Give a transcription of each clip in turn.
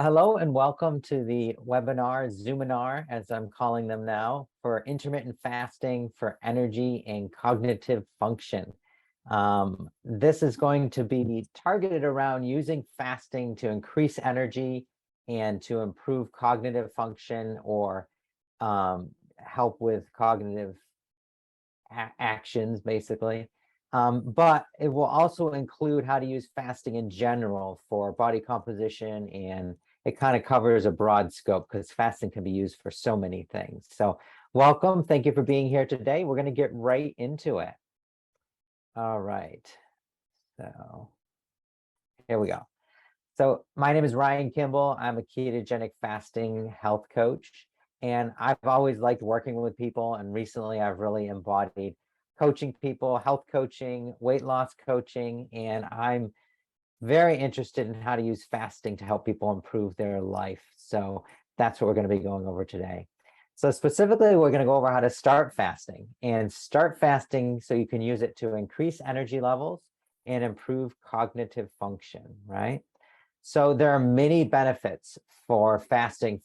Hello and welcome to the webinar, Zoominar, as I'm calling them now, for intermittent fasting for energy and cognitive function. This is going to be targeted around using fasting to increase energy and to improve cognitive function or help with cognitive actions, basically. But it will also include how to use fasting in general for body composition, and it kind of covers a broad scope because fasting can be used for so many things. So welcome. Thank you for being here today. We're going to get right into it. All right. So here we go. So my name is Ryan Kimball. I'm a ketogenic fasting health coach, and I've always liked working with people. And recently I've really embodied coaching people, health coaching, weight loss coaching, and I'm very interested in how to use fasting to help people improve their life. So that's what we're going to be going over today. So specifically, we're going to go over how to start fasting so you can use it to increase energy levels and improve cognitive function, right? So there are many benefits for fasting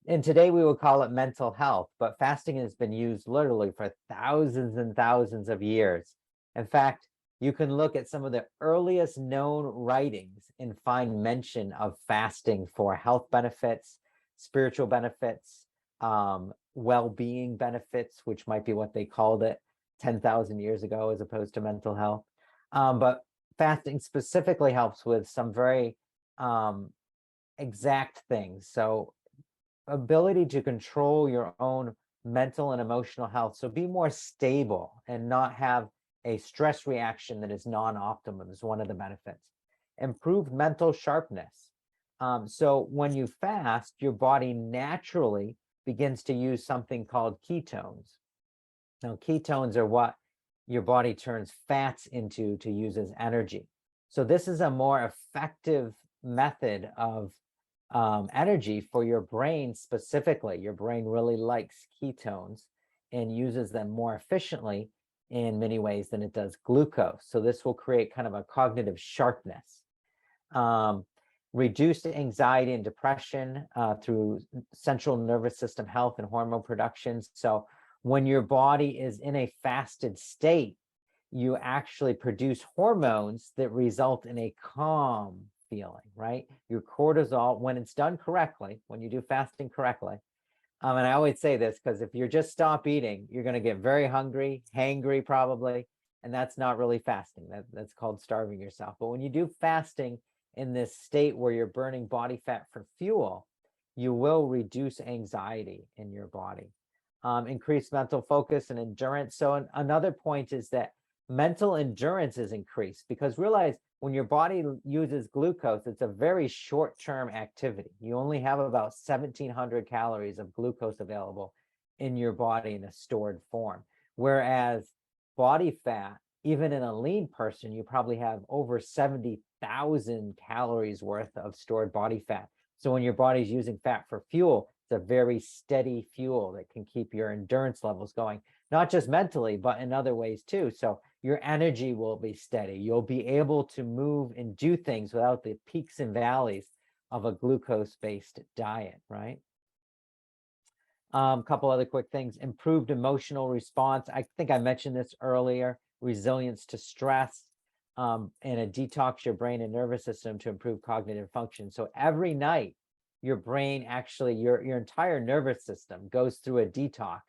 and today we would call it mental health, but fasting has been used literally for thousands and thousands of years. In fact, you can look at some of the earliest known writings and find mention of fasting for health benefits, spiritual benefits, well-being benefits, which might be what they called it 10,000 years ago as opposed to mental health. But fasting specifically helps with some very exact things. So ability to control your own mental and emotional health. So be more stable and not have a stress reaction that is non-optimum is one of the benefits. Improved mental sharpness. So when you fast, your body naturally begins to use something called ketones. Now, ketones are what your body turns fats into to use as energy. So this is a more effective method of energy for your brain specifically. Your brain really likes ketones and uses them more efficiently in many ways than it does glucose. So this will create kind of a cognitive sharpness. Reduced anxiety and depression through central nervous system health and hormone production. So when your body is in a fasted state, you actually produce hormones that result in a calm feeling, right? Your cortisol, when it's done correctly, when you do fasting correctly, and I always say this because if you just stop eating, you're going to get very hungry, hangry probably, and that's not really fasting. That's called starving yourself. But when you do fasting in this state where you're burning body fat for fuel, you will reduce anxiety in your body, increase mental focus and endurance. So another point is that mental endurance is increased because realize when your body uses glucose, it's a very short-term activity. You only have about 1,700 calories of glucose available in your body in a stored form. Whereas body fat, even in a lean person, you probably have over 70,000 calories worth of stored body fat. So when your body's using fat for fuel, it's a very steady fuel that can keep your endurance levels going, not just mentally, but in other ways too. So your energy will be steady. You'll be able to move and do things without the peaks and valleys of a glucose-based diet, right? A couple other quick things. Improved emotional response. I think I mentioned this earlier. Resilience to stress, and a detox your brain and nervous system to improve cognitive function. So every night, your brain actually, your entire nervous system goes through a detox.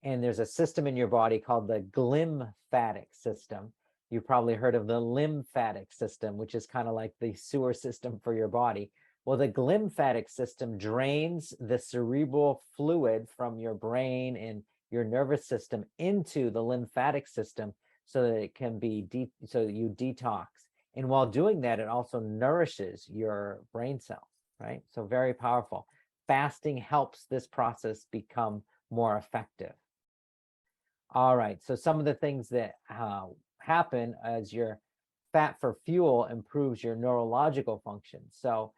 And there's a system in your body called the glymphatic system. You've probably heard of the lymphatic system, which is kind of like the sewer system for your body. Well, the glymphatic system drains the cerebral fluid from your brain and your nervous system into the lymphatic system so that it can be, so that you detox. And while doing that, it also nourishes your brain cells, right? So very powerful. Fasting helps this process become more effective. All right, so some of the things that happen as your fat for fuel improves your neurological function. So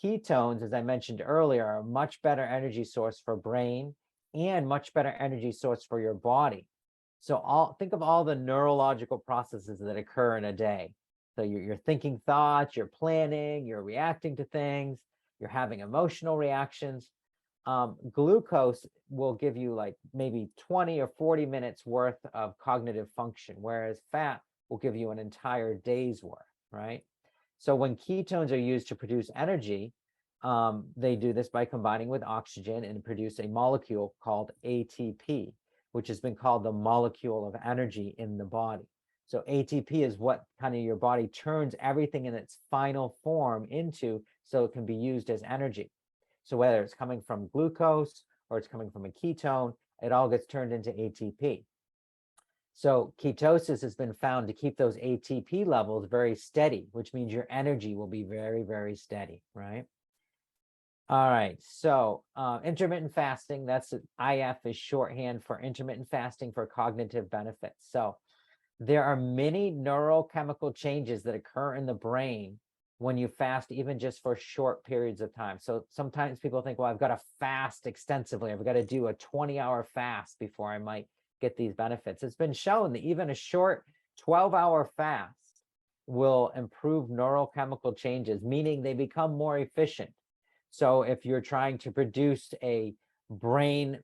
ketones, as I mentioned earlier, are a much better energy source for brain and much better energy source for your body. So think of all the neurological processes that occur in a day. So you're thinking thoughts, you're planning, you're reacting to things, you're having emotional reactions. Glucose will give you like maybe 20 or 40 minutes worth of cognitive function, whereas fat will give you an entire day's worth, right? So when ketones are used to produce energy, they do this by combining with oxygen and produce a molecule called ATP, which has been called the molecule of energy in the body. So ATP is what kind of your body turns everything in its final form into, so it can be used as energy. So whether it's coming from glucose or it's coming from a ketone, it all gets turned into ATP. So ketosis has been found to keep those ATP levels very steady, which means your energy will be very, very steady, right? All right, so intermittent fasting, that's IF is shorthand for intermittent fasting for cognitive benefits. So there are many neurochemical changes that occur in the brain when you fast, even just for short periods of time. So sometimes people think, well, I've got to fast extensively. I've got to do a 20-hour fast before I might get these benefits. It's been shown that even a short 12-hour fast will improve neurochemical changes, meaning they become more efficient. So if you're trying to produce a brain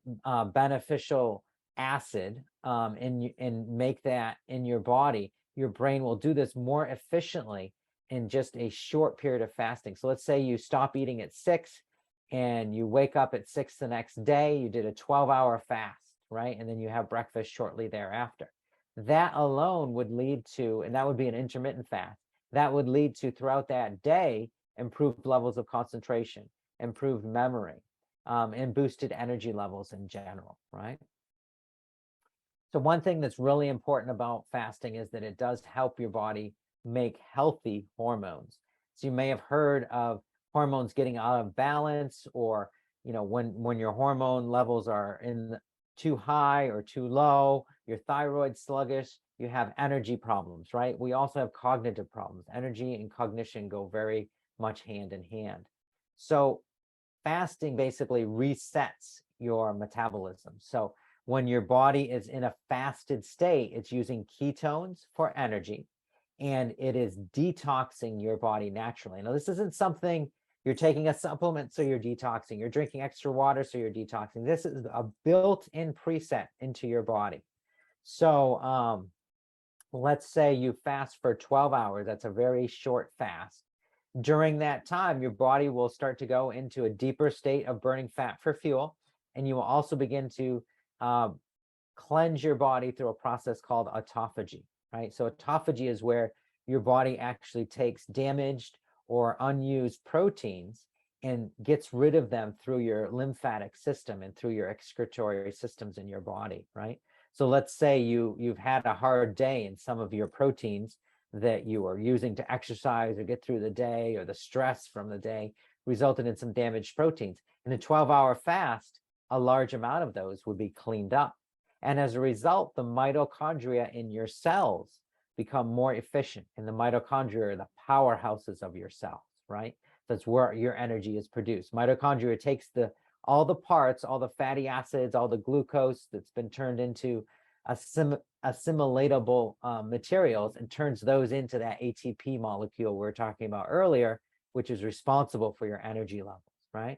beneficial acid and make that in your body, your brain will do this more efficiently in just a short period of fasting. So let's say you stop eating at 6 and you wake up at 6 the next day, you did a 12-hour fast, right? And then you have breakfast shortly thereafter. That alone would lead to, and that would be an intermittent fast, that would lead to throughout that day, improved levels of concentration, improved memory, and boosted energy levels in general, right? So one thing that's really important about fasting is that it does help your body make healthy hormones. So you may have heard of hormones getting out of balance, or when your hormone levels are in too high or too low, your thyroid sluggish, you have energy problems, right? We also have cognitive problems. Energy and cognition go very much hand in hand. So fasting basically resets your metabolism. So when your body is in a fasted state, it's using ketones for energy, and it is detoxing your body naturally. Now, this isn't something you're taking a supplement, so you're detoxing. You're drinking extra water, so you're detoxing. This is a built-in preset into your body. So let's say you fast for 12 hours. That's a very short fast. During that time, your body will start to go into a deeper state of burning fat for fuel, and you will also begin to cleanse your body through a process called autophagy, right? So autophagy is where your body actually takes damaged or unused proteins and gets rid of them through your lymphatic system and through your excretory systems in your body, right? So let's say you've had a hard day and some of your proteins that you are using to exercise or get through the day, or the stress from the day, resulted in some damaged proteins. In a 12-hour fast, a large amount of those would be cleaned up. And as a result, the mitochondria in your cells become more efficient. And the mitochondria are the powerhouses of your cells, right? That's where your energy is produced. Mitochondria takes all the parts, all the fatty acids, all the glucose that's been turned into assimilatable materials, and turns those into that ATP molecule we were talking about earlier, which is responsible for your energy levels, right?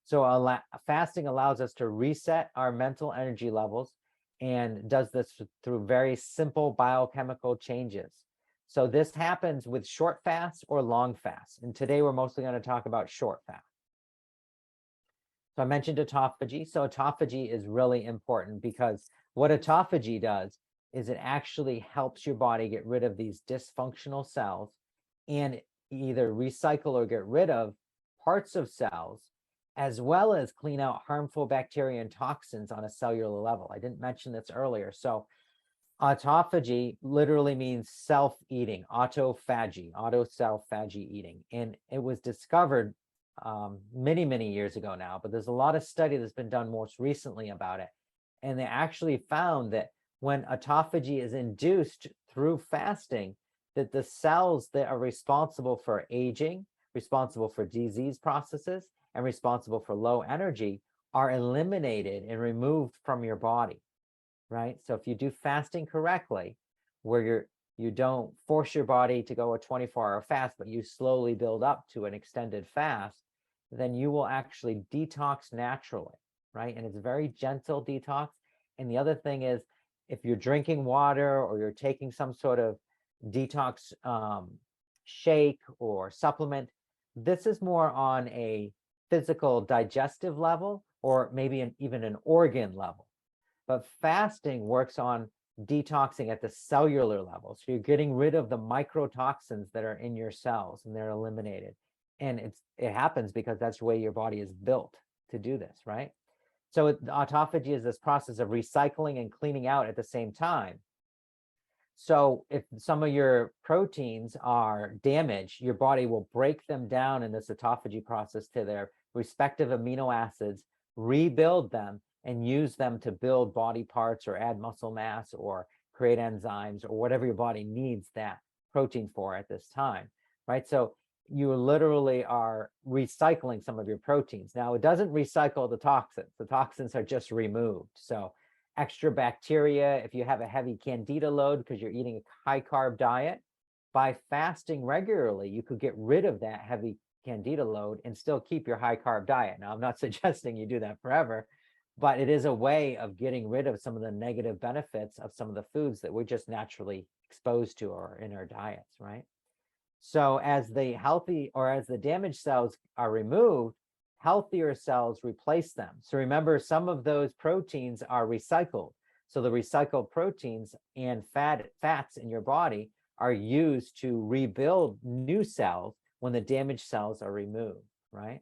So fasting allows us to reset our mental energy levels, and does this through very simple biochemical changes. So this happens with short fasts or long fasts. And today we're mostly going to talk about short fast. So I mentioned autophagy. So autophagy is really important, because what autophagy does is it actually helps your body get rid of these dysfunctional cells and either recycle or get rid of parts of cells, as well as clean out harmful bacteria and toxins on a cellular level. I didn't mention this earlier. So autophagy literally means self-eating, autophagy, self-phagy eating. And it was discovered many, many years ago now, but there's a lot of study that's been done most recently about it. And they actually found that when autophagy is induced through fasting, that the cells that are responsible for aging, responsible for disease processes, and responsible for low energy are eliminated and removed from your body, right? So if you do fasting correctly, where you don't force your body to go a 24-hour fast, but you slowly build up to an extended fast, then you will actually detox naturally, right? And it's a very gentle detox. And the other thing is, if you're drinking water or you're taking some sort of detox shake or supplement, this is more on a physical digestive level, or maybe even an organ level. But fasting works on detoxing at the cellular level. So you're getting rid of the microtoxins that are in your cells, and they're eliminated. And it happens because that's the way your body is built to do this, right? So the autophagy is this process of recycling and cleaning out at the same time. So if some of your proteins are damaged, your body will break them down in this autophagy process to their respective amino acids, rebuild them, and use them to build body parts or add muscle mass or create enzymes or whatever your body needs that protein for at this time, right? So you literally are recycling some of your proteins. Now, it doesn't recycle the toxins. The toxins are just removed. So extra bacteria, if you have a heavy candida load because you're eating a high carb diet, by fasting regularly, you could get rid of that heavy candida load and still keep your high carb diet. Now, I'm not suggesting you do that forever, but it is a way of getting rid of some of the negative benefits of some of the foods that we're just naturally exposed to or in our diets, right? So as the healthy or as the damaged cells are removed, healthier cells replace them. So remember, some of those proteins are recycled. So the recycled proteins and fats in your body are used to rebuild new cells when the damaged cells are removed, right?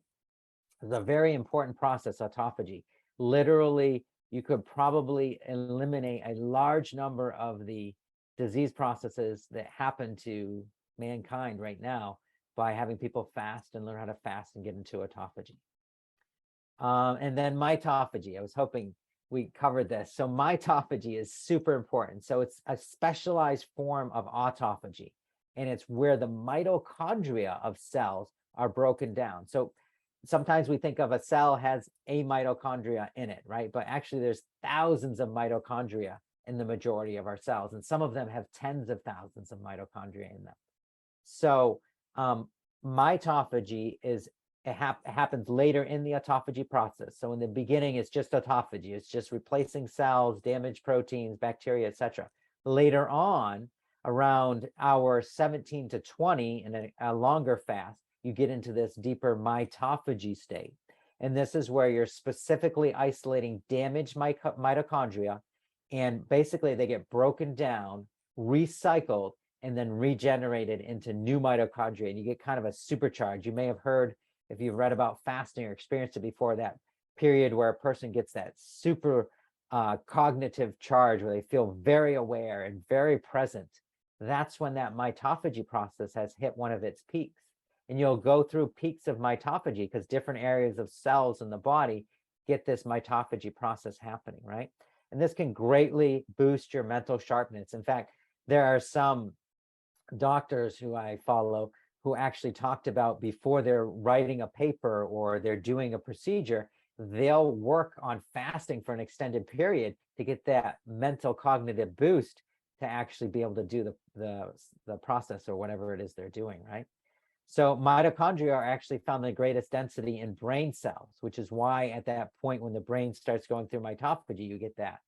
It's a very important process, autophagy. Literally, you could probably eliminate a large number of the disease processes that happen to mankind right now by having people fast and learn how to fast and get into autophagy. And then mitophagy. I was hoping we covered this. So mitophagy is super important. So it's a specialized form of autophagy, and it's where the mitochondria of cells are broken down. So sometimes we think of a cell has a mitochondria in it, right? But actually there's thousands of mitochondria in the majority of our cells, and some of them have tens of thousands of mitochondria in them. So mitophagy happens later in the autophagy process. So in the beginning, it's just autophagy. It's just replacing cells, damaged proteins, bacteria, etc. Later on, around hour 17 to 20 in a longer fast, you get into this deeper mitophagy state. And this is where you're specifically isolating damaged mitochondria, and basically they get broken down, recycled, and then regenerated into new mitochondria, and you get kind of a supercharge. You may have heard, if you've read about fasting or experienced it before, that period where a person gets that super cognitive charge where they feel very aware and very present. That's when that mitophagy process has hit one of its peaks. And you'll go through peaks of mitophagy because different areas of cells in the body get this mitophagy process happening, right? And this can greatly boost your mental sharpness. In fact, there are some doctors who I follow who actually talked about, before they're writing a paper or they're doing a procedure, they'll work on fasting for an extended period to get that mental cognitive boost to actually be able to do the process or whatever it is they're doing, right? So mitochondria are actually found the greatest density in brain cells, which is why at that point when the brain starts going through mitophagy, you get that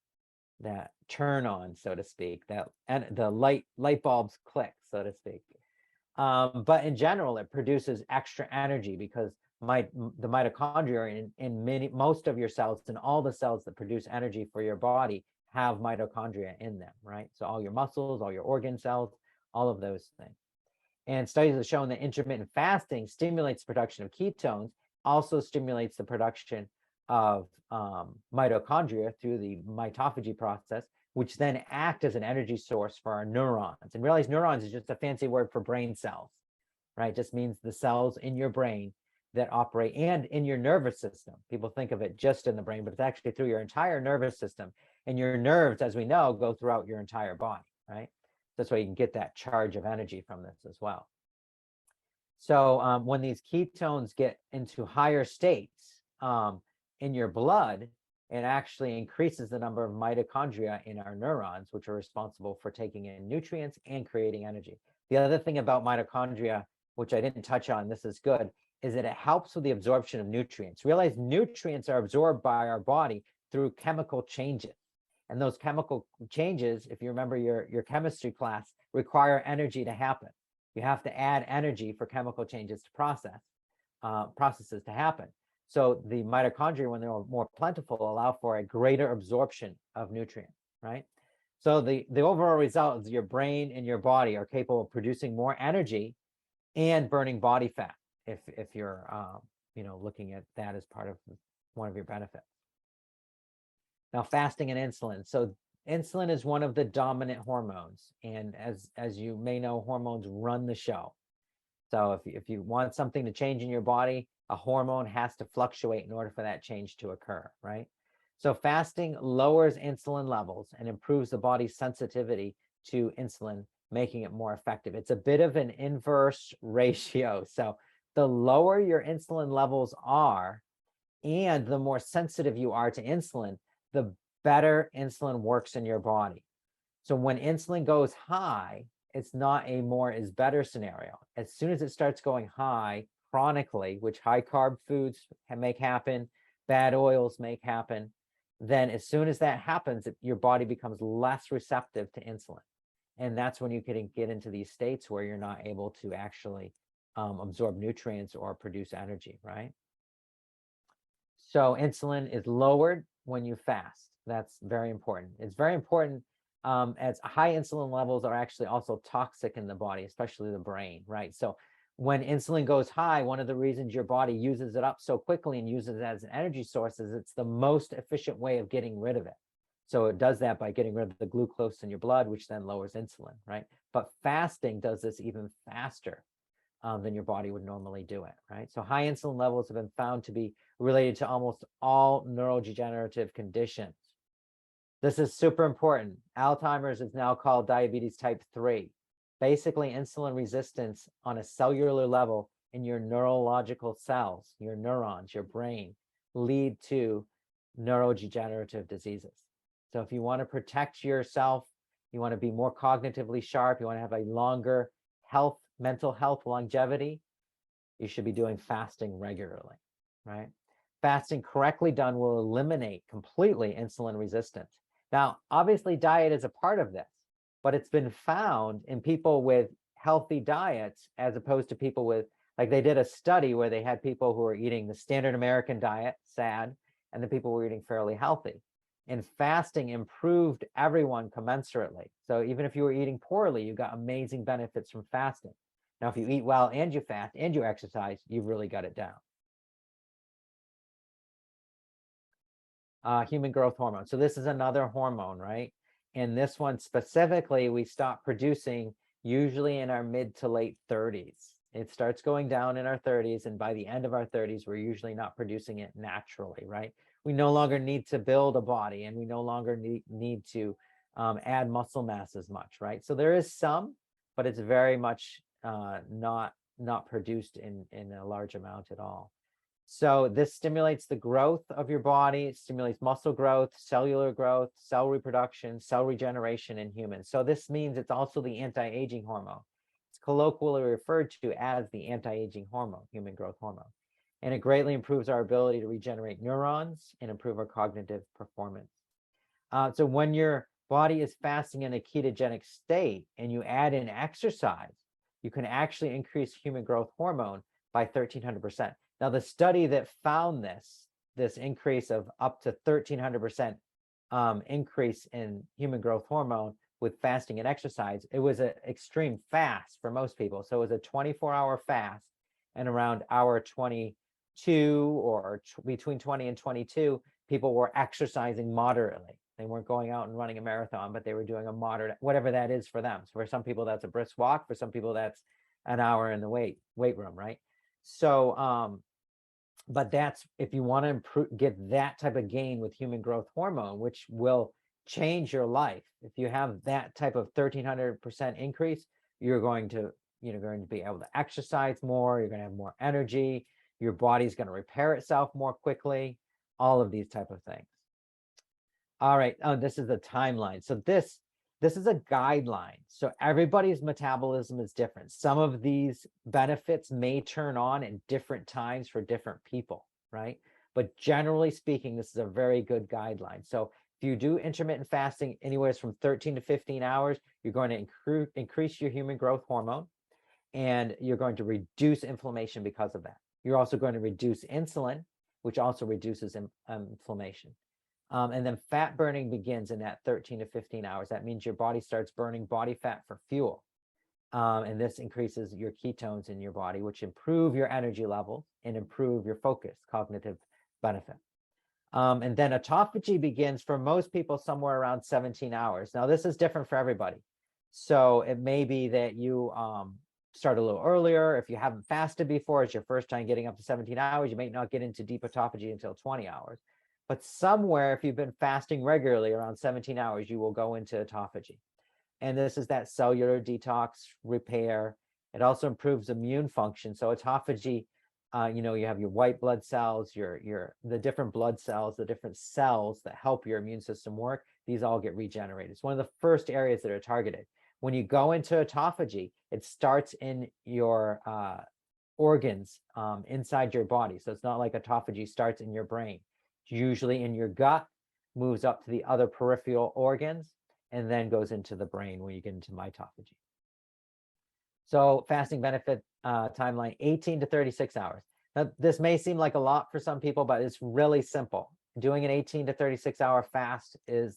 turn on, so to speak, and the light bulbs click, so to speak. But in general, it produces extra energy because the mitochondria in most of your cells, and all the cells that produce energy for your body have mitochondria in them, right? So all your muscles, all your organ cells, all of those things. And studies have shown that intermittent fasting stimulates the production of ketones, also stimulates the production of mitochondria through the mitophagy process, which then act as an energy source for our neurons. And realize neurons is just a fancy word for brain cells, right? It just means the cells in your brain that operate, and in your nervous system. People think of it just in the brain, but it's actually through your entire nervous system. And your nerves, as we know, go throughout your entire body, right? That's why you can get that charge of energy from this as well. So when these ketones get into higher states in your blood, it actually increases the number of mitochondria in our neurons, which are responsible for taking in nutrients and creating energy. The other thing about mitochondria, which I didn't touch on, this is good, is that it helps with the absorption of nutrients. Realize nutrients are absorbed by our body through chemical changes. And those chemical changes, if you remember your chemistry class, require energy to happen. You have to add energy for chemical changes to processes to happen. So the mitochondria, when they're more plentiful, allow for a greater absorption of nutrients, right? So the overall result is your brain and your body are capable of producing more energy and burning body fat if you're looking at that as part of one of your benefits. Now, fasting and insulin. So insulin is one of the dominant hormones, and as you may know, hormones run the show. So if you want something to change in your body, a hormone has to fluctuate in order for that change to occur, right? So fasting lowers insulin levels and improves the body's sensitivity to insulin, making it more effective. It's a bit of an inverse ratio. So the lower your insulin levels are and the more sensitive you are to insulin, the better insulin works in your body. So when insulin goes high, it's not a more is better scenario. As soon as it starts going high chronically, which high carb foods make happen, bad oils make happen, then as soon as that happens, your body becomes less receptive to insulin. And that's when you can get into these states where you're not able to actually absorb nutrients or produce energy, right? So insulin is lowered when you fast. That's very important. It's very important as high insulin levels are actually also toxic in the body, especially the brain, right? So when insulin goes high, one of the reasons your body uses it up so quickly and uses it as an energy source is it's the most efficient way of getting rid of it. So it does that by getting rid of the glucose in your blood, which then lowers insulin, right? But fasting does this even faster than your body would normally do it, right? So high insulin levels have been found to be related to almost all neurodegenerative conditions. This is super important. Alzheimer's is now called diabetes type 3. Basically, insulin resistance on a cellular level in your neurological cells, your neurons, your brain, lead to neurodegenerative diseases. So if you want to protect yourself, you want to be more cognitively sharp, you want to have a longer health, mental health longevity, you should be doing fasting regularly, right? Fasting correctly done will eliminate completely insulin resistance. Now, obviously, diet is a part of this, but it's been found in people with healthy diets as opposed to people with, like they did a study where they had people who were eating the standard American diet, SAD, and the people who were eating fairly healthy. And fasting improved everyone commensurately. So even if you were eating poorly, you got amazing benefits from fasting. Now, if you eat well and you fast and you exercise, you've really got it down. Human growth hormone. So this is another hormone, right? And this one specifically, we stop producing usually in our mid to late 30s. It starts going down in our 30s, and by the end of our 30s, we're usually not producing it naturally, right? We no longer need to build a body, and we no longer need to add muscle mass as much, right? So there is some, but it's very much not produced in a large amount at all. So this stimulates the growth of your body, it stimulates muscle growth, cellular growth, cell reproduction, cell regeneration in humans. So this means it's also the anti-aging hormone. It's colloquially referred to as the anti-aging hormone, human growth hormone. And it greatly improves our ability to regenerate neurons and improve our cognitive performance. So when your body is fasting in a ketogenic state and you add in exercise, you can actually increase human growth hormone by 1,300%. Now, the study that found this increase of up to 1,300% increase in human growth hormone with fasting and exercise, it was an extreme fast for most people. So it was a 24-hour fast, and around hour 22 or between 20 and 22, people were exercising moderately. They weren't going out and running a marathon, but they were doing a moderate, whatever that is for them. So for some people, that's a brisk walk. For some people, that's an hour in the weight room, right? So, but that's if you want to improve, get that type of gain with human growth hormone, which will change your life. If you have that type of 1,300% increase, you're going to be able to exercise more. You're going to have more energy. Your body's going to repair itself more quickly. All of these type of things. All right. Oh, this is the timeline. So this this is a guideline. So everybody's metabolism is different. Some of these benefits may turn on at different times for different people, right? But generally speaking, this is a very good guideline. So if you do intermittent fasting anywhere from 13 to 15 hours, you're going to increase your human growth hormone, and you're going to reduce inflammation because of that. You're also going to reduce insulin, which also reduces inflammation. And then fat burning begins in that 13 to 15 hours. That means your body starts burning body fat for fuel. And this increases your ketones in your body, which improve your energy levels and improve your focus, cognitive benefit. And then autophagy begins for most people somewhere around 17 hours. Now, this is different for everybody. So it may be that you start a little earlier. If you haven't fasted before, it's your first time getting up to 17 hours, you may not get into deep autophagy until 20 hours. But somewhere, if you've been fasting regularly around 17 hours, you will go into autophagy. And this is that cellular detox repair. It also improves immune function. So autophagy, you have your white blood cells, the different blood cells, the different cells that help your immune system work. These all get regenerated. It's one of the first areas that are targeted. When you go into autophagy, it starts in your organs inside your body. So it's not like autophagy starts in your brain. It's usually in your gut, moves up to the other peripheral organs, and then goes into the brain when you get into mitophagy. So fasting benefit timeline, 18 to 36 hours. Now, this may seem like a lot for some people, but it's really simple. Doing an 18 to 36 hour fast is,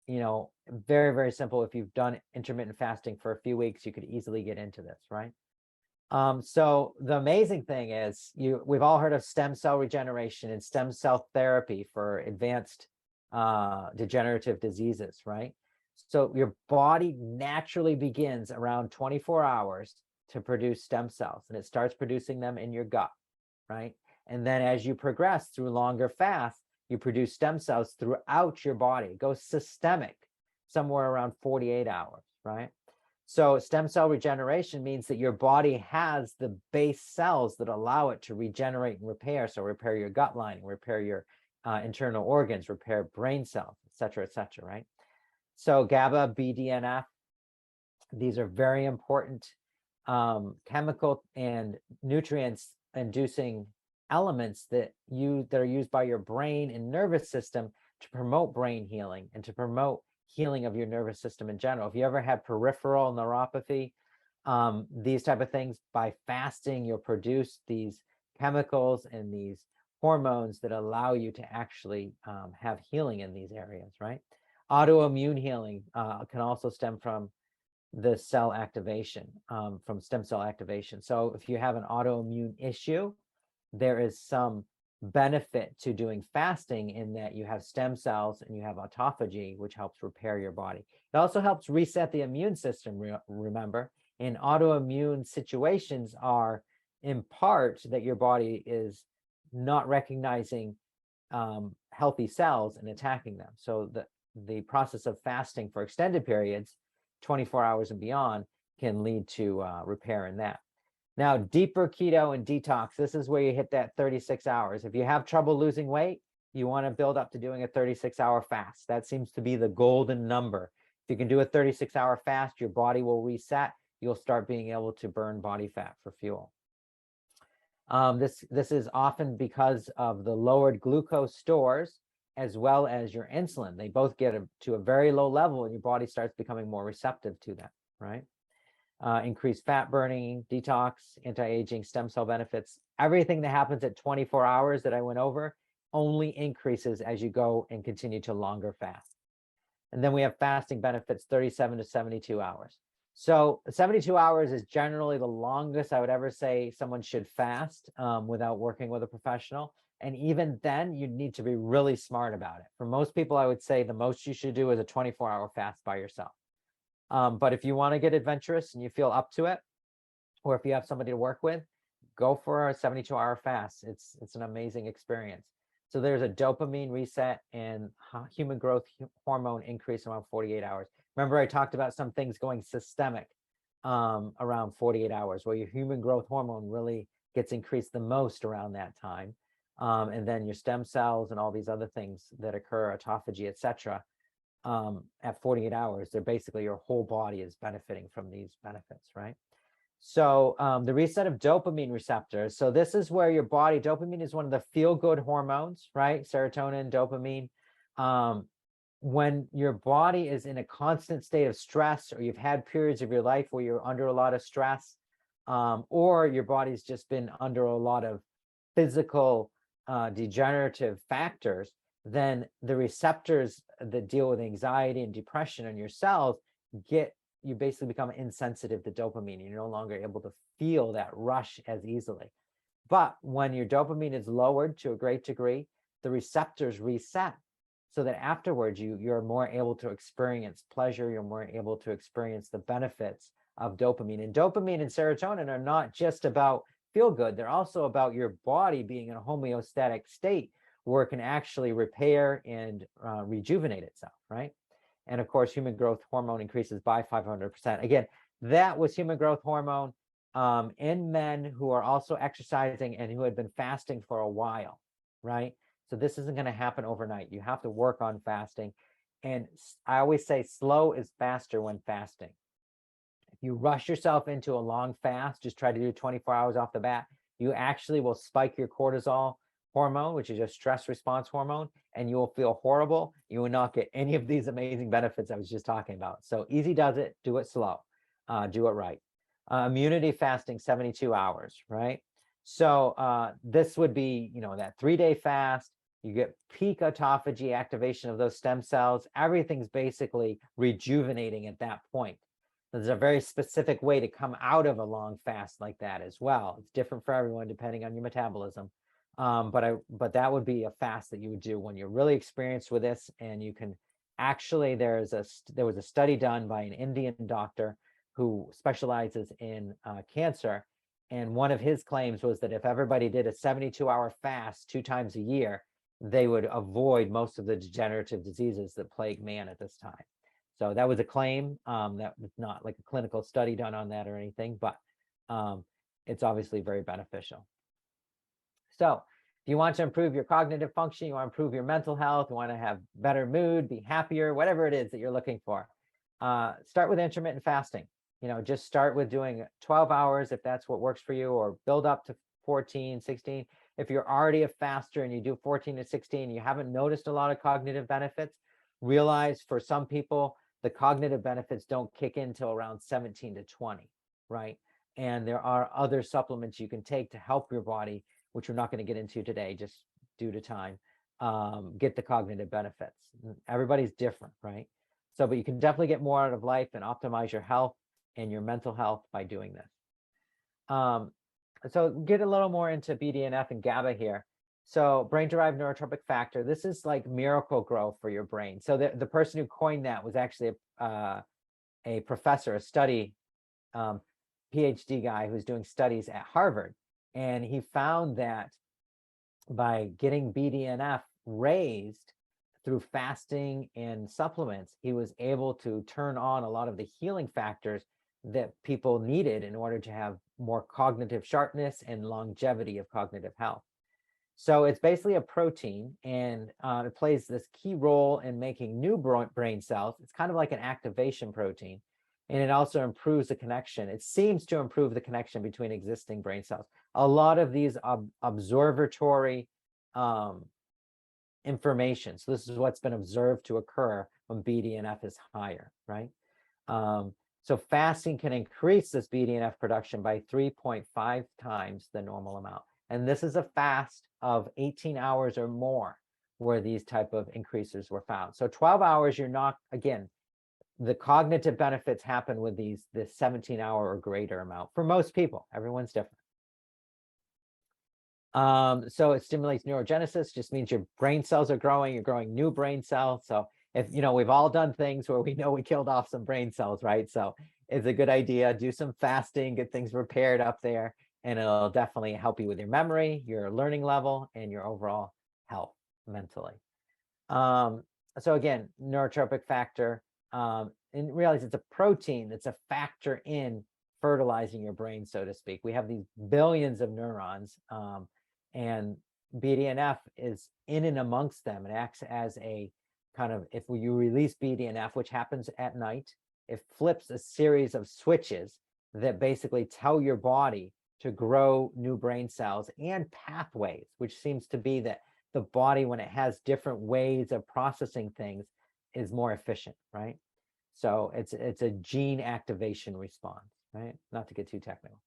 very, very simple. If you've done intermittent fasting for a few weeks, you could easily get into this, right? So the amazing thing is we've all heard of stem cell regeneration and stem cell therapy for advanced degenerative diseases, right? So your body naturally begins around 24 hours to produce stem cells, and it starts producing them in your gut, right? And then as you progress through longer fasts, you produce stem cells throughout your body. It goes systemic somewhere around 48 hours, right? So stem cell regeneration means that your body has the base cells that allow it to regenerate and repair. So repair your gut lining, repair your internal organs, repair brain cells, et cetera, right? So GABA, BDNF, these are very important chemical and nutrients inducing elements that are used by your brain and nervous system to promote brain healing and to promote healing of your nervous system in general. If you ever had peripheral neuropathy, these type of things, by fasting, you'll produce these chemicals and these hormones that allow you to actually have healing in these areas, right? Autoimmune healing can also stem from the cell activation, from stem cell activation. So if you have an autoimmune issue, there is some benefit to doing fasting in that you have stem cells and you have autophagy, which helps repair your body. It also helps reset the immune system, remember. And autoimmune situations are in part that your body is not recognizing healthy cells and attacking them. So the process of fasting for extended periods, 24 hours and beyond, can lead to repair in that. Now, deeper keto and detox, this is where you hit that 36 hours. If you have trouble losing weight, you want to build up to doing a 36-hour fast. That seems to be the golden number. If you can do a 36-hour fast, your body will reset. You'll start being able to burn body fat for fuel. This is often because of the lowered glucose stores as well as your insulin. They both get to a very low level and your body starts becoming more receptive to them, right? Increased fat burning, detox, anti-aging, stem cell benefits. Everything that happens at 24 hours that I went over only increases as you go and continue to longer fast. And then we have fasting benefits, 37 to 72 hours. So 72 hours is generally the longest I would ever say someone should fast without working with a professional. And even then, you need to be really smart about it. For most people, I would say the most you should do is a 24-hour fast by yourself. But if you want to get adventurous and you feel up to it, or if you have somebody to work with, go for a 72-hour fast. It's an amazing experience. So there's a dopamine reset and human growth hormone increase around 48 hours. Remember, I talked about some things going systemic around 48 hours, where your human growth hormone really gets increased the most around that time. And then your stem cells and all these other things that occur, autophagy, etc., at 48 hours, they're basically your whole body is benefiting from these benefits, right? So the reset of dopamine receptors. So this is where your body, dopamine is one of the feel-good hormones, right? Serotonin, dopamine. When your body is in a constant state of stress, or you've had periods of your life where you're under a lot of stress, or your body's just been under a lot of physical degenerative factors, then the receptors that deal with anxiety and depression in your cells you basically become insensitive to dopamine. You're no longer able to feel that rush as easily. But when your dopamine is lowered to a great degree, the receptors reset so that afterwards you're more able to experience pleasure, you're more able to experience the benefits of dopamine. And dopamine and serotonin are not just about feel good, they're also about your body being in a homeostatic state where it can actually repair and rejuvenate itself, right? And of course, human growth hormone increases by 500%. Again, that was human growth hormone in men who are also exercising and who had been fasting for a while, right? So this isn't going to happen overnight. You have to work on fasting. And I always say slow is faster when fasting. If you rush yourself into a long fast, just try to do 24 hours off the bat, you actually will spike your cortisol hormone, which is your stress response hormone, and you will feel horrible. You will not get any of these amazing benefits I was just talking about. So easy does it, do it slow, do it right. Immunity fasting, 72 hours, right? So this would be, that 3-day fast. You get peak autophagy activation of those stem cells. Everything's basically rejuvenating at that point. There's a very specific way to come out of a long fast like that as well. It's different for everyone depending on your metabolism. But that would be a fast that you would do when you're really experienced with this, and you can actually, there was a study done by an Indian doctor who specializes in cancer, and one of his claims was that if everybody did a 72-hour fast 2 times a year, they would avoid most of the degenerative diseases that plague man at this time. So that was a claim. That was not like a clinical study done on that or anything, but it's obviously very beneficial. So if you want to improve your cognitive function, you want to improve your mental health, you want to have better mood, be happier, whatever it is that you're looking for, start with intermittent fasting. Just start with doing 12 hours if that's what works for you, or build up to 14, 16. If you're already a faster and you do 14 to 16, you haven't noticed a lot of cognitive benefits, realize for some people, the cognitive benefits don't kick in till around 17 to 20, right? And there are other supplements you can take to help your body, which we're not going to get into today, just due to time, get the cognitive benefits. Everybody's different, right? So, but you can definitely get more out of life and optimize your health and your mental health by doing this. So get a little more into BDNF and GABA here. So brain-derived neurotropic factor, this is like miracle grow for your brain. So the person who coined that was actually a professor, a study PhD guy who's doing studies at Harvard. And he found that by getting BDNF raised through fasting and supplements, he was able to turn on a lot of the healing factors that people needed in order to have more cognitive sharpness and longevity of cognitive health. So it's basically a protein, and it plays this key role in making new brain cells. It's kind of like an activation protein, and it also improves the connection. It seems to improve the connection between existing brain cells. A lot of these observatory information. So this is what's been observed to occur when BDNF is higher, right? So fasting can increase this BDNF production by 3.5 times the normal amount. And this is a fast of 18 hours or more where these type of increases were found. So 12 hours, you're not, again, the cognitive benefits happen with this 17-hour or greater amount for most people. Everyone's different. So it stimulates neurogenesis, just means your brain cells are growing, you're growing new brain cells. So if, we've all done things where we know we killed off some brain cells, right? So it's a good idea, do some fasting, get things repaired up there, and it'll definitely help you with your memory, your learning level, and your overall health mentally. So again, neurotropic factor, and realize it's a protein that's a factor in fertilizing your brain, so to speak. We have these billions of neurons, and BDNF is in and amongst them. It acts as a kind of, if you release BDNF, which happens at night, it flips a series of switches that basically tell your body to grow new brain cells and pathways, which seems to be that the body, when it has different ways of processing things, is more efficient, right? So it's a gene activation response, right? Not to get too technical.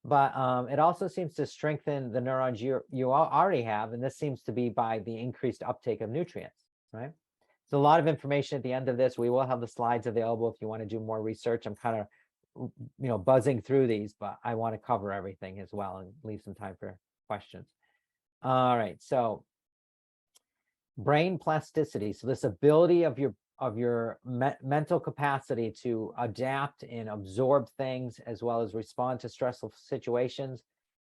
But it also seems to strengthen the neurons you already have, and this seems to be by the increased uptake of nutrients, right? So a lot of information at the end of this. We will have the slides available if you want to do more research. I'm kind of, buzzing through these, but I want to cover everything as well and leave some time for questions. All right, so brain plasticity. So this ability of your mental capacity to adapt and absorb things as well as respond to stressful situations.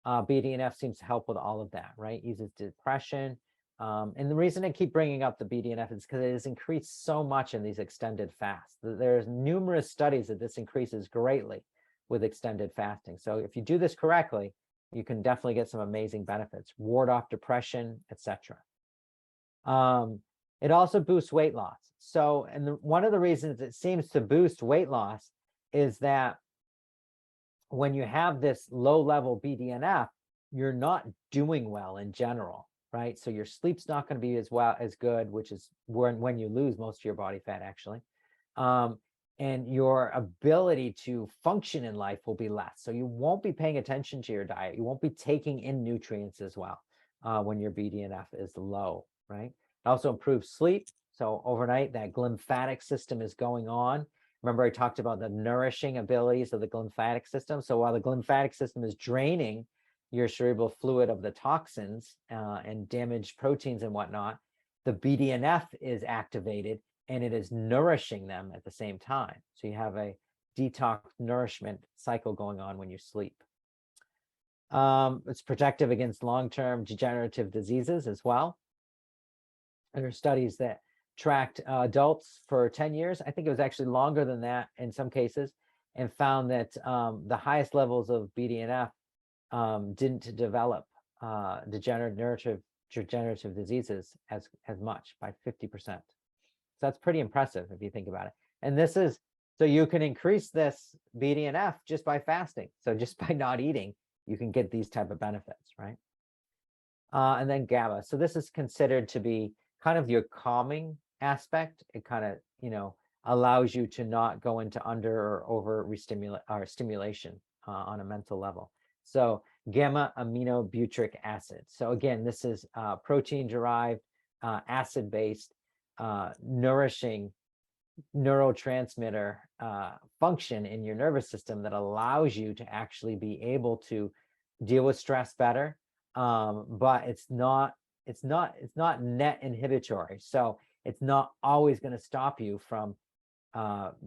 BDNF seems to help with all of that, right? Eases depression. And the reason I keep bringing up the BDNF is because it has increased so much in these extended fasts. There's numerous studies that this increases greatly with extended fasting. So if you do this correctly, you can definitely get some amazing benefits, ward off depression, etc. It also boosts weight loss. So, and one of the reasons it seems to boost weight loss is that when you have this low level BDNF, you're not doing well in general, right? So your sleep's not going to be as good, which is when you lose most of your body fat, actually. And your ability to function in life will be less. So you won't be paying attention to your diet. You won't be taking in nutrients as well when your BDNF is low, right? It also improves sleep. So overnight, that glymphatic system is going on. Remember, I talked about the nourishing abilities of the glymphatic system. So while the glymphatic system is draining your cerebral fluid of the toxins and damaged proteins and whatnot, the BDNF is activated and it is nourishing them at the same time. So you have a detox nourishment cycle going on when you sleep. It's protective against long-term degenerative diseases as well. There are studies that tracked adults for 10 years. I think it was actually longer than that in some cases, and found that the highest levels of BDNF didn't develop degenerative diseases as much, by 50%. So that's pretty impressive if you think about it. And this is, so you can increase this BDNF just by fasting. So just by not eating, you can get these type of benefits, right? And then GABA. So this is considered to be kind of your calming aspect. It kind of, allows you to not go into under or over stimulation on a mental level. So gamma aminobutyric acid. So again, this is protein derived, acid based, nourishing neurotransmitter function in your nervous system that allows you to actually be able to deal with stress better. But it's not net inhibitory. So it's not always going to stop you from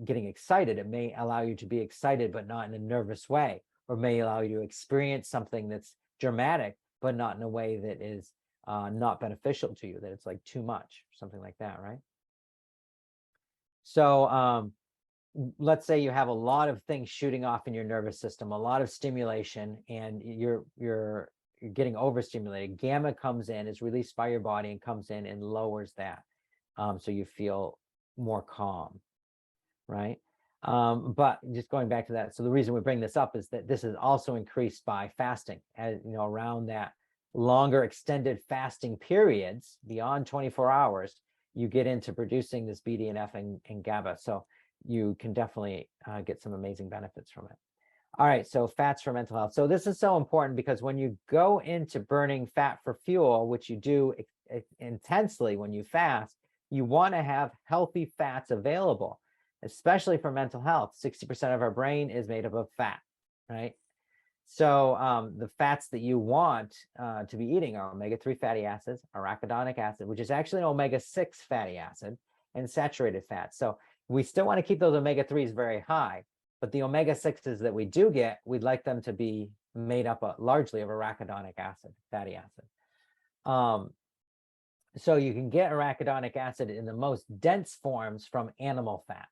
getting excited. It may allow you to be excited, but not in a nervous way, or may allow you to experience something that's dramatic, but not in a way that is not beneficial to you, that it's like too much, something like that, right? So let's say you have a lot of things shooting off in your nervous system, a lot of stimulation, and you're getting overstimulated. Gamma comes in, is released by your body and comes in and lowers that. So you feel more calm, right? But just going back to that, so the reason we bring this up is that this is also increased by fasting. As around that longer extended fasting periods beyond 24 hours, you get into producing this BDNF and GABA. So you can definitely get some amazing benefits from it. All right, so fats for mental health. So this is so important because when you go into burning fat for fuel, which you do intensely when you fast, you want to have healthy fats available, especially for mental health. 60% of our brain is made up of fat, right? So the fats that you want to be eating are omega-3 fatty acids, arachidonic acid, which is actually an omega-6 fatty acid, and saturated fats. So we still want to keep those omega-3s very high, but the omega-6s that we do get, we'd like them to be made up largely of arachidonic acid, fatty acid. So you can get arachidonic acid in the most dense forms from animal fats.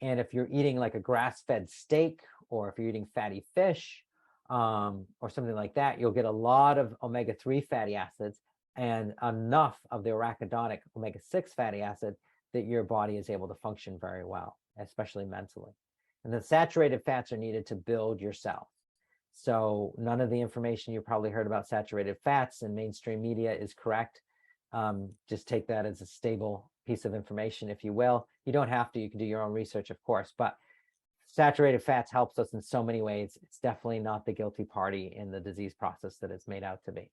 And if you're eating like a grass-fed steak, or if you're eating fatty fish, or something like that, you'll get a lot of omega-3 fatty acids. and enough of the arachidonic omega-6 fatty acid that your body is able to function very well, especially mentally. And the saturated fats are needed to build your cells. So none of the information you probably heard about saturated fats in mainstream media is correct. Just take that as a stable piece of information, if you will. You don't have to, you can do your own research, of course, but saturated fats helps us in so many ways. It's definitely not the guilty party in the disease process that it's made out to be.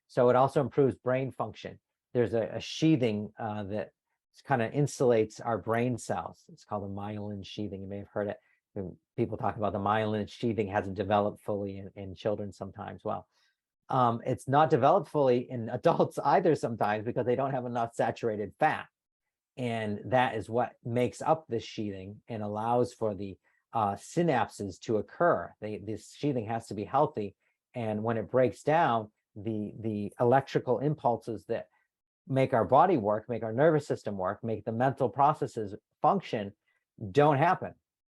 So it also improves brain function. There's a sheathing that kind of insulates our brain cells. It's called a myelin sheathing. You may have heard it. People talk about the myelin sheathing hasn't developed fully in children sometimes. Well, it's not developed fully in adults either sometimes because they don't have enough saturated fat. And that is what makes up this sheathing and allows for the synapses to occur. This sheathing has to be healthy. And when it breaks down, the electrical impulses that make our body work, make our nervous system work, make the mental processes function, don't happen.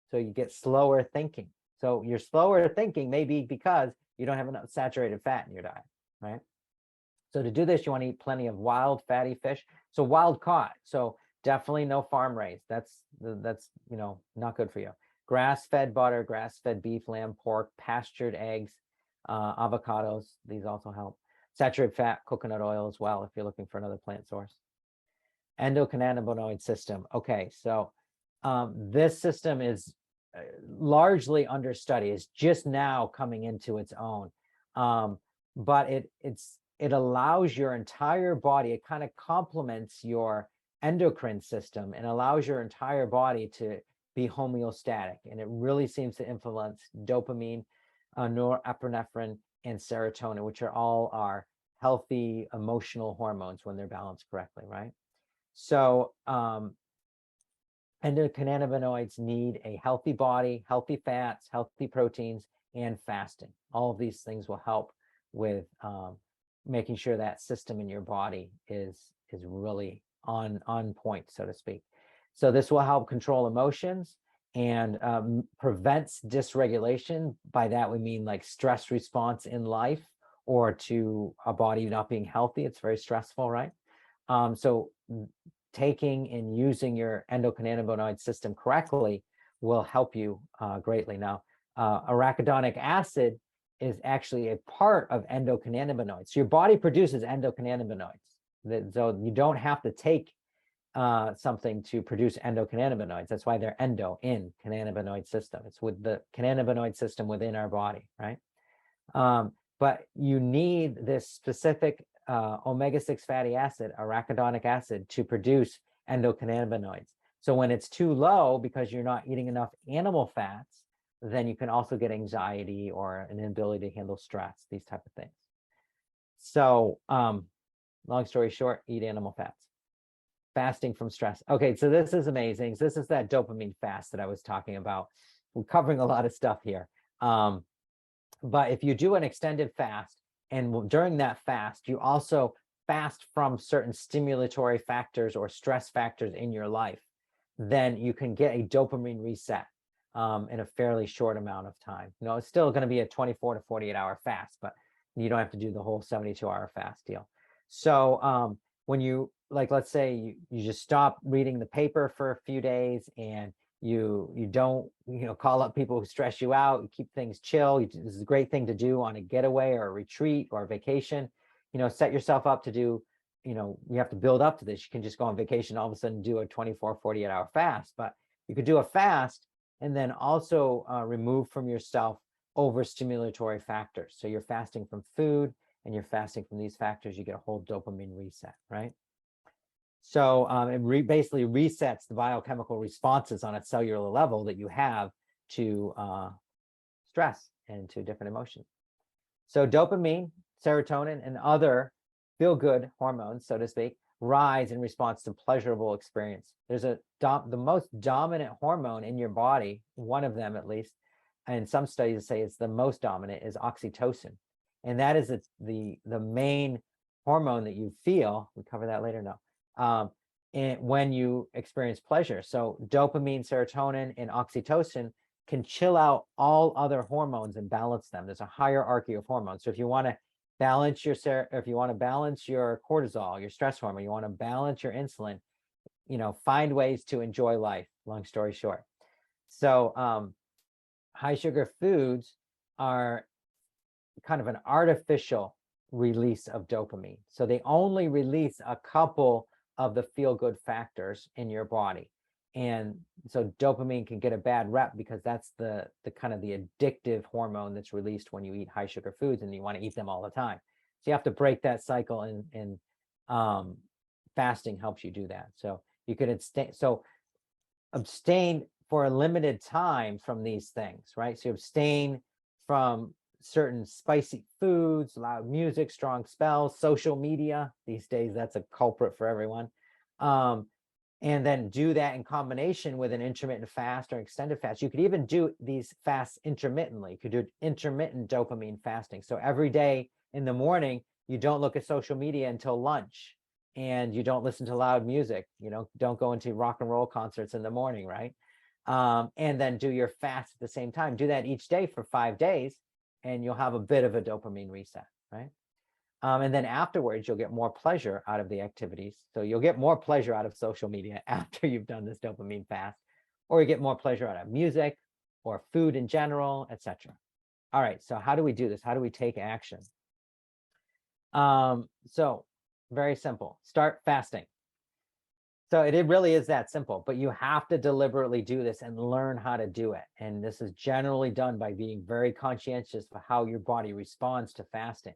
So you get slower thinking. So your slower thinking may be because you don't have enough saturated fat in your diet, right? So to do this, you want to eat plenty of wild fatty fish. So wild caught. So definitely no farm raised. That's not good for you. Grass-fed butter, grass-fed beef, lamb, pork, pastured eggs, avocados. These also help. Saturated fat, coconut oil as well, if you're looking for another plant source. Endocannabinoid system. Okay, so this system is largely under study. It's just now coming into its own, but it allows your entire body. It kind of complements your endocrine system and allows your entire body to be homeostatic. And it really seems to influence dopamine, norepinephrine, and serotonin, which are all our healthy emotional hormones when they're balanced correctly, right? So endocannabinoids need a healthy body, healthy fats, healthy proteins, and fasting. All of these things will help with making sure that system in your body is really on point, so to speak. So this will help control emotions and prevents dysregulation. By that, we mean like stress response in life or to a body not being healthy. It's very stressful, right? So taking and using your endocannabinoid system correctly will help you greatly. Now, arachidonic acid is actually a part of endocannabinoids. So your body produces endocannabinoids. So you don't have to take something to produce endocannabinoids. That's why they're in cannabinoid system. It's with the cannabinoid system within our body, right? But you need this specific omega-6 fatty acid, arachidonic acid, to produce endocannabinoids. So when it's too low because you're not eating enough animal fats, then you can also get anxiety or an inability to handle stress, these type of things. So long story short, eat animal fats. Fasting from stress. Okay, so this is amazing. This is that dopamine fast that I was talking about. We're covering a lot of stuff here. But if you do an extended fast, and during that fast, you also fast from certain stimulatory factors or stress factors in your life, then you can get a dopamine reset in a fairly short amount of time. You know, it's still going to be a 24 to 48-hour fast, but you don't have to do the whole 72-hour fast deal. So when you, like, let's say you just stop reading the paper for a few days and you don't, call up people who stress you out, you keep things chill. This is a great thing to do on a getaway or a retreat or a vacation. Set yourself up to do, you have to build up to this. You can just go on vacation, all of a sudden do a 24, 48-hour fast, but you could do a fast and then also remove from yourself overstimulatory factors. So you're fasting from food and you're fasting from these factors, you get a whole dopamine reset, right? So it basically resets the biochemical responses on a cellular level that you have to stress and to different emotions. So dopamine, serotonin, and other feel-good hormones, so to speak, rise in response to pleasurable experience. There's the most dominant hormone in your body, one of them at least, and some studies say it's the most dominant, is oxytocin. And that is the main hormone that you feel. We cover that later now. And when you experience pleasure. So dopamine, serotonin, and oxytocin can chill out all other hormones and balance them. There's a hierarchy of hormones. So if you want to balance your if you want to balance your cortisol, your stress hormone, you want to balance your insulin, find ways to enjoy life, long story short. So high sugar foods are kind of an artificial release of dopamine. So they only release a couple of the feel-good factors in your body. And so dopamine can get a bad rep because that's the kind of the addictive hormone that's released when you eat high sugar foods and you want to eat them all the time. So you have to break that cycle, and fasting helps you do that. So you could abstain for a limited time from these things, right? So you abstain from certain spicy foods, loud music, strong smells, social media. These days, that's a culprit for everyone. And then do that in combination with an intermittent fast or extended fast. You could even do these fasts intermittently. You could do intermittent dopamine fasting. So every day in the morning, you don't look at social media until lunch, and you don't listen to loud music. Don't go into rock and roll concerts in the morning, right? And then do your fast at the same time. Do that each day for 5 days, and you'll have a bit of a dopamine reset, right? And then afterwards, you'll get more pleasure out of the activities. So you'll get more pleasure out of social media after you've done this dopamine fast, or you get more pleasure out of music or food in general, etc. All right, so how do we do this? How do we take action? So very simple. Start fasting. So it really is that simple, but you have to deliberately do this and learn how to do it. And this is generally done by being very conscientious of how your body responds to fasting.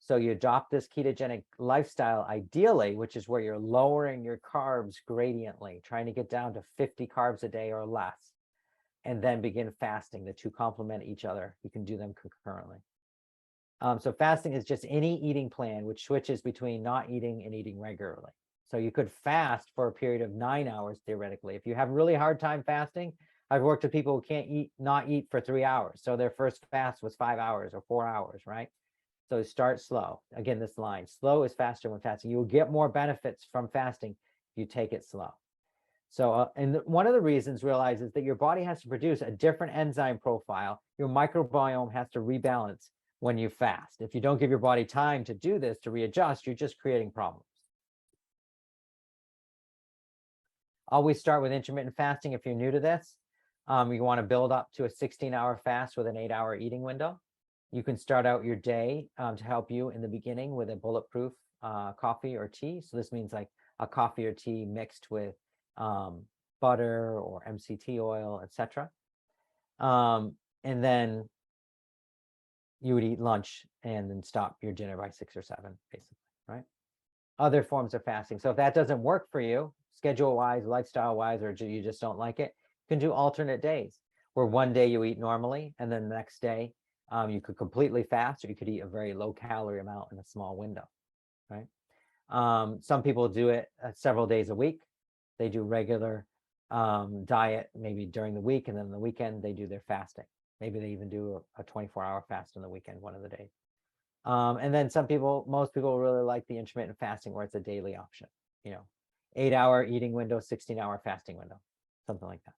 So you adopt this ketogenic lifestyle, ideally, which is where you're lowering your carbs gradiently, trying to get down to 50 carbs a day or less, and then begin fasting. The two complement each other. You can do them concurrently. So fasting is just any eating plan which switches between not eating and eating regularly. So you could fast for a period of 9 hours, theoretically. If you have a really hard time fasting, I've worked with people who can't not eat for 3 hours. So their first fast was 5 hours or 4 hours, right? So start slow. Again, this line, slow is faster when fasting. You will get more benefits from fasting if you take it slow. So, and one of the reasons is that your body has to produce a different enzyme profile. Your microbiome has to rebalance when you fast. If you don't give your body time to do this, to readjust, you're just creating problems. Always start with intermittent fasting if you're new to this. You want to build up to a 16-hour fast with an 8-hour eating window. You can start out your day to help you in the beginning with a bulletproof coffee or tea. So this means like a coffee or tea mixed with butter or MCT oil, etc. And then you would eat lunch and then stop your dinner by 6 or 7, basically, right? Other forms of fasting. So if that doesn't work for you, schedule-wise, lifestyle-wise, or you just don't like it, you can do alternate days where one day you eat normally and then the next day you could completely fast, or you could eat a very low-calorie amount in a small window, right? Some people do it several days a week. They do regular diet maybe during the week, and then the weekend they do their fasting. Maybe they even do a 24-hour fast on the weekend, one of the days. And then most people really like the intermittent fasting where it's a daily option, 8-hour eating window, 16-hour fasting window, something like that.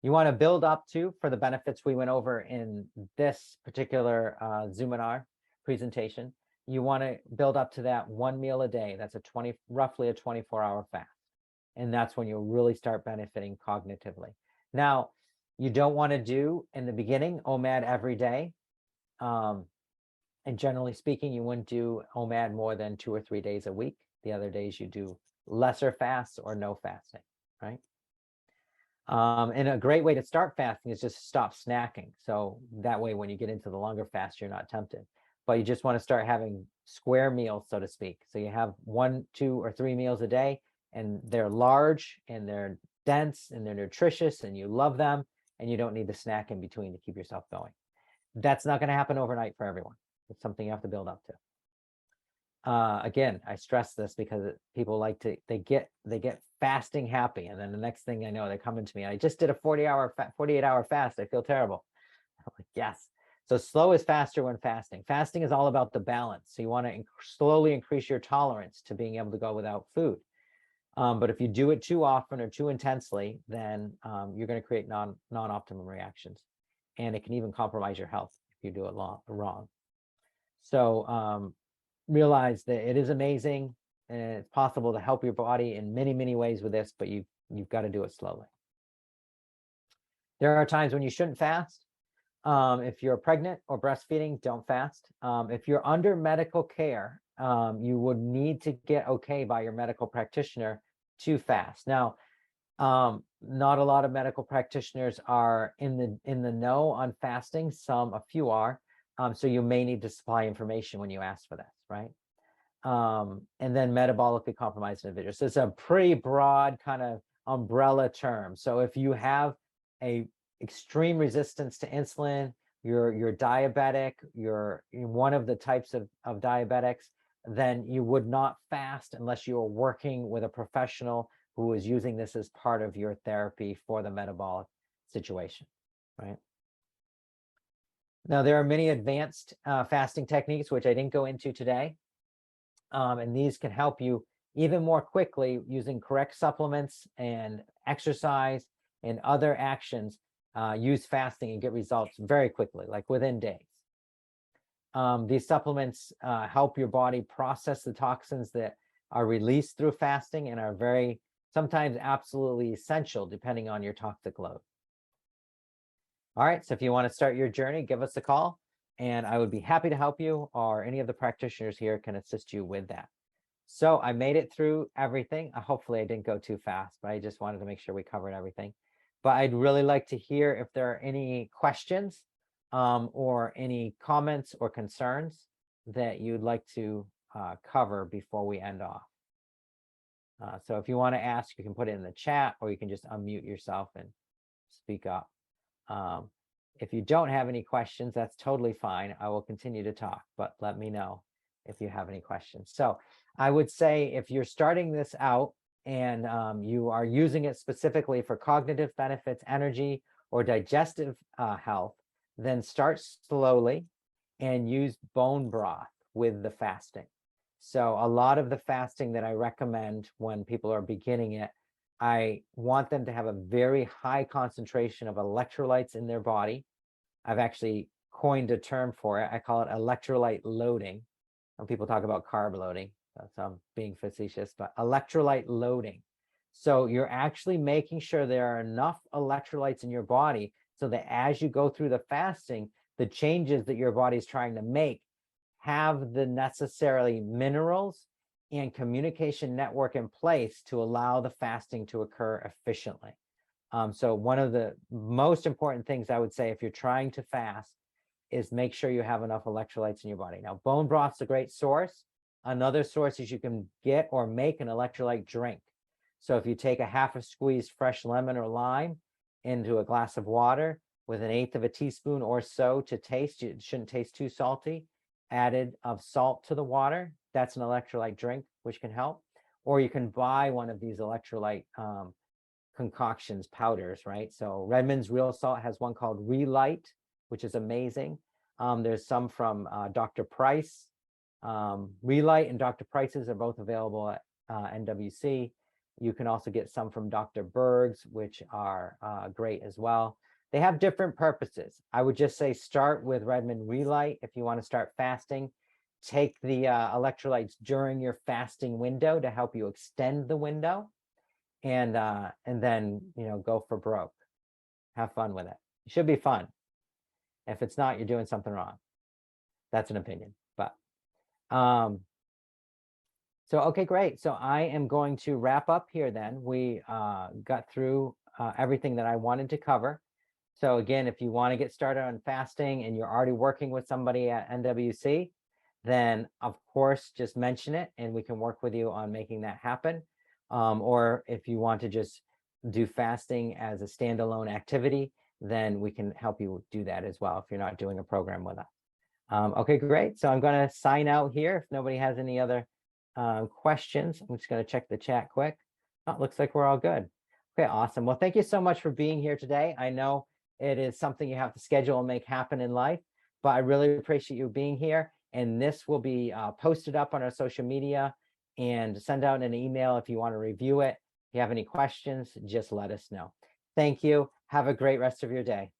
You want to build up to, for the benefits we went over in this particular Zoominar presentation, you want to build up to that 1 meal a day. That's roughly a 24-hour fast. And that's when you'll really start benefiting cognitively. Now, you don't want to do, in the beginning, OMAD every day. And generally speaking, you wouldn't do OMAD more than 2 or 3 days a week. The other days you do lesser fasts or no fasting, right? And a great way to start fasting is just stop snacking. So that way, when you get into the longer fast, you're not tempted. But you just want to start having square meals, so to speak. So you have 1, 2, or 3 meals a day, and they're large and they're dense and they're nutritious and you love them, and you don't need the snack in between to keep yourself going. That's not going to happen overnight for everyone. It's something you have to build up to. Again, I stress this because people like to, they get fasting happy. And then the next thing I know, they're coming to me, I just did a 48-hour fast. I feel terrible. I'm like, yes. So slow is faster when fasting. Fasting is all about the balance. So you want to slowly increase your tolerance to being able to go without food. But if you do it too often or too intensely, then you're going to create non-optimum reactions. And it can even compromise your health if you do it wrong. So realize that it is amazing and it's possible to help your body in many, many ways with this, but you've got to do it slowly. There are times when you shouldn't fast. If you're pregnant or breastfeeding, don't fast. If you're under medical care, you would need to get okay by your medical practitioner to fast. Now, not a lot of medical practitioners are in the know on fasting. A few are. So you may need to supply information when you ask for this, right? And then metabolically compromised individuals. So it's a pretty broad kind of umbrella term. So if you have a extreme resistance to insulin, you're diabetic, you're one of the types of diabetics, then you would not fast unless you are working with a professional who is using this as part of your therapy for the metabolic situation, right? Now, there are many advanced fasting techniques, which I didn't go into today. And these can help you even more quickly using correct supplements and exercise and other actions. Use fasting and get results very quickly, like within days. These supplements help your body process the toxins that are released through fasting and are sometimes absolutely essential depending on your toxic load. All right, so if you want to start your journey, give us a call and I would be happy to help you, or any of the practitioners here can assist you with that. So I made it through everything. Hopefully I didn't go too fast, but I just wanted to make sure we covered everything. But I'd really like to hear if there are any questions or any comments or concerns that you'd like to cover before we end off. So if you want to ask, you can put it in the chat, or you can just unmute yourself and speak up. If you don't have any questions, that's totally fine. I will continue to talk, but let me know if you have any questions. So I would say if you're starting this out and you are using it specifically for cognitive benefits, energy, or digestive health, then start slowly and use bone broth with the fasting. So a lot of the fasting that I recommend when people are beginning it, I want them to have a very high concentration of electrolytes in their body. I've actually coined a term for it. I call it electrolyte loading. When people talk about carb loading, that's being facetious, but electrolyte loading. So you're actually making sure there are enough electrolytes in your body so that as you go through the fasting, the changes that your body is trying to make have the necessary minerals and communication network in place to allow the fasting to occur efficiently. So one of the most important things I would say if you're trying to fast is make sure you have enough electrolytes in your body. Now, bone broth's a great source. Another source is you can get or make an electrolyte drink. So if you take a half a squeezed fresh lemon or lime into a glass of water with 1/8 of a teaspoon or so to taste, it shouldn't taste too salty, added of salt to the water, that's an electrolyte drink, which can help. Or you can buy one of these electrolyte concoctions, powders, right? So Redmond's Real Salt has one called Relight, which is amazing. There's some from Dr. Price. Relight and Dr. Price's are both available at NWC. You can also get some from Dr. Berg's, which are great as well. They have different purposes. I would just say start with Redmond Relight if you want to start fasting. Take the electrolytes during your fasting window to help you extend the window, and then go for broke. Have fun with it. It should be fun. If it's not, you're doing something wrong. That's an opinion, but so okay, great. So I am going to wrap up here then. We got through everything that I wanted to cover. So again, if you want to get started on fasting and you're already working with somebody at NWC, then of course, just mention it and we can work with you on making that happen. Or if you want to just do fasting as a standalone activity, then we can help you do that as well if you're not doing a program with us. Okay, great. So I'm going to sign out here. If nobody has any other questions, I'm just going to check the chat quick. Oh, it looks like we're all good. Okay, awesome. Well, thank you so much for being here today. I know it is something you have to schedule and make happen in life, but I really appreciate you being here. And this will be posted up on our social media, and send out an email if you want to review it. If you have any questions, just let us know. Thank you. Have a great rest of your day.